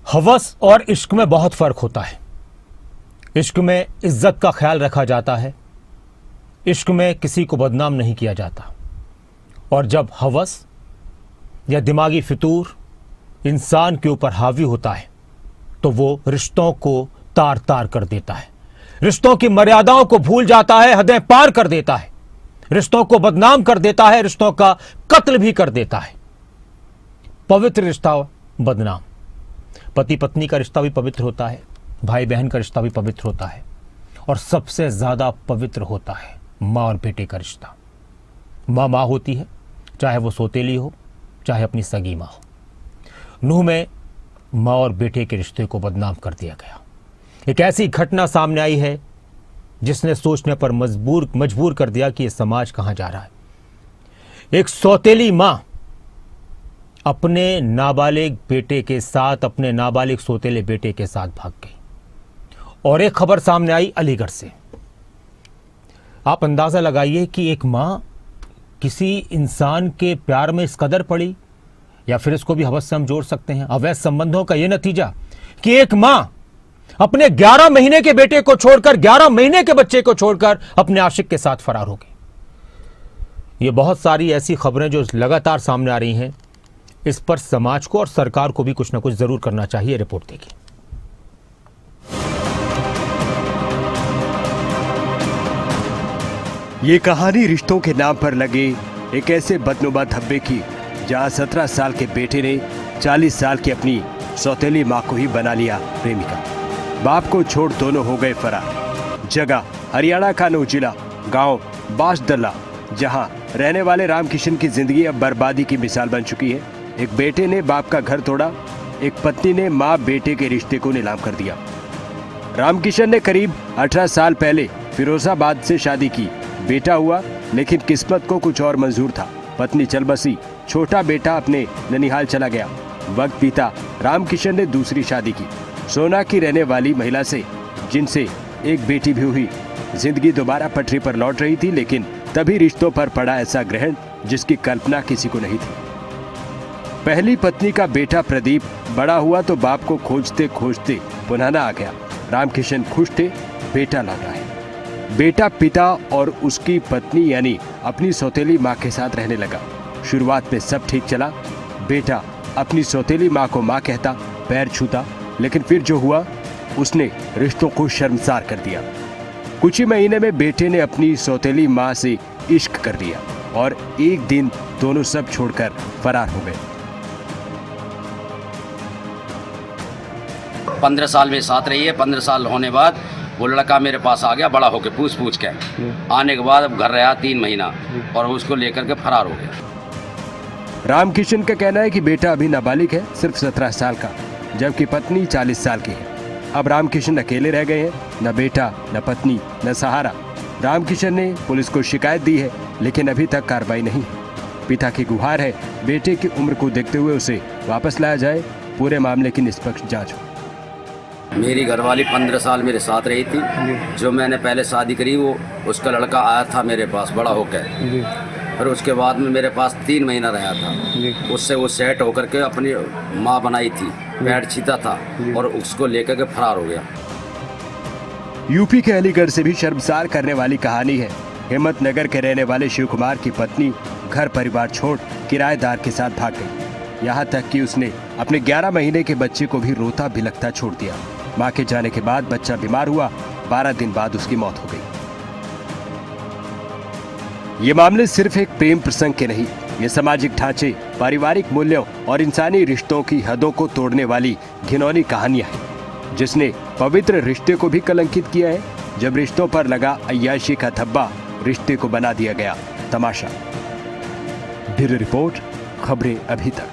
हवस और इश्क में बहुत फर्क होता है। इश्क में इज्जत का ख्याल रखा जाता है, इश्क में किसी को बदनाम नहीं किया जाता। और जब हवस या दिमागी फितूर इंसान के ऊपर हावी होता है तो वो रिश्तों को तार तार कर देता है, रिश्तों की मर्यादाओं को भूल जाता है, हदें पार कर देता है, रिश्तों को बदनाम कर देता है, रिश्तों का कत्ल भी कर देता है। पवित्र रिश्ता बदनाम। पति पत्नी का रिश्ता भी पवित्र होता है, भाई बहन का रिश्ता भी पवित्र होता है, और सबसे ज्यादा पवित्र होता है माँ और बेटे का रिश्ता। माँ होती है, चाहे वो सौतेली हो चाहे अपनी सगी माँ हो। नूह में माँ और बेटे के रिश्ते को बदनाम कर दिया गया। एक ऐसी घटना सामने आई है जिसने सोचने पर मजबूर कर दिया कि यह समाज कहां जा रहा है। एक सौतेली मां अपने नाबालिग बेटे के साथ, अपने नाबालिग सौतेले बेटे के साथ भाग गई। और एक खबर सामने आई अलीगढ़ से। आप अंदाजा लगाइए कि एक मां किसी इंसान के प्यार में इस कदर पड़ी, या फिर इसको भी हवस से हम जोड़ सकते हैं, अवैध संबंधों का यह नतीजा कि एक मां अपने 11 महीने के बेटे को छोड़कर, 11 महीने के बच्चे को छोड़कर अपने आशिक के साथ फरार हो गई। ये बहुत सारी ऐसी खबरें जो लगातार सामने आ रही हैं। इस पर समाज को और सरकार को भी कुछ ना कुछ जरूर करना चाहिए। रिपोर्ट देखिए। ये कहानी रिश्तों के नाम पर लगे एक ऐसे बदनुमा धब्बे की जहां 17 साल के बेटे ने 40 साल की अपनी सौतेली मां को ही बना लिया प्रेमिका। बाप को छोड़ दोनों हो गए फरार। जगह हरियाणा का नौ जिला गांव बांसदल्ला, जहां रहने वाले रामकिशन की जिंदगी अब बर्बादी की मिसाल बन चुकी है। एक बेटे ने बाप का घर तोड़ा, एक पत्नी ने मां बेटे के रिश्ते को नीलाम कर दिया। रामकिशन ने करीब 18 साल पहले फिरोजाबाद से शादी की। बेटा हुआ, लेकिन किस्मत को कुछ और मंजूर था। पत्नी चल बसी, छोटा बेटा अपने ननिहाल चला गया। वक्त बीता, रामकिशन ने दूसरी शादी की, सोना की रहने वाली महिला से, जिनसे एक बेटी भी हुई। जिंदगी दोबारा पटरी पर लौट रही थी, लेकिन तभी रिश्तों पर पड़ा ऐसा ग्रहण जिसकी कल्पना किसी को नहीं थी। पहली पत्नी का बेटा प्रदीप बड़ा हुआ तो बाप को खोजते खोजते पुनाना आ गया। रामकिशन खुश थे, बेटा लौटा है। बेटा पिता और उसकी पत्नी यानी अपनी सौतेली माँ के साथ रहने लगा। शुरुआत में सब ठीक चला। बेटा अपनी सौतेली माँ को माँ कहता, पैर छूता, लेकिन फिर जो हुआ उसने रिश्तों को शर्मसार कर दिया। कुछ ही महीने में बेटे ने अपनी सौतेली माँ से इश्क कर लिया और एक दिन दोनों सब छोड़कर फरार हो गए। 15 साल में साथ रही है। 15 साल होने बाद वो लड़का मेरे पास आ गया, बड़ा होके पूछ के। आने के बाद अब घर रहा 3 महीना और उसको लेकर के फरार हो गया। रामकिशन का कहना है कि बेटा अभी नाबालिग है, सिर्फ 17 साल का, जबकि पत्नी 40 साल की है। अब रामकिशन अकेले रह गए हैं, न बेटा न पत्नी न सहारा। रामकिशन ने पुलिस को शिकायत दी है, लेकिन अभी तक कार्रवाई नहीं। पिता की गुहार है, बेटे की उम्र को देखते हुए उसे वापस लाया जाए, पूरे मामले की निष्पक्ष जांच हो। मेरी घरवाली 15 साल मेरे साथ रही थी। जो मैंने पहले शादी करी वो उसका लड़का आया था मेरे पास बड़ा होकर, फिर उसके बाद में मेरे पास 3 महीना रहा था। उससे वो सेट होकर के अपनी माँ बनाई थी, पैर छीता था और उसको लेकर के फरार हो गया। यूपी के अलीगढ़ से भी शर्मसार करने वाली कहानी है। हिम्मतनगर के रहने वाले शिव कुमार की पत्नी घर परिवार छोड़ किराएदार के साथ भाग गई। यहाँ तक कि उसने अपने 11 महीने के बच्चे को भी रोता बिलखता छोड़ दिया। मां के जाने के बाद बच्चा बीमार हुआ, 12 दिन बाद उसकी मौत हो गई। ये मामले सिर्फ एक प्रेम प्रसंग के नहीं, ये सामाजिक ढांचे, पारिवारिक मूल्यों और इंसानी रिश्तों की हदों को तोड़ने वाली घिनौनी कहानियां हैं, जिसने पवित्र रिश्ते को भी कलंकित किया है। जब रिश्तों पर लगा अय्याशी का धब्बा रिश्ते को बना दिया गया तमाशा। ब्यूरो रिपोर्ट, खबरें अभी तक।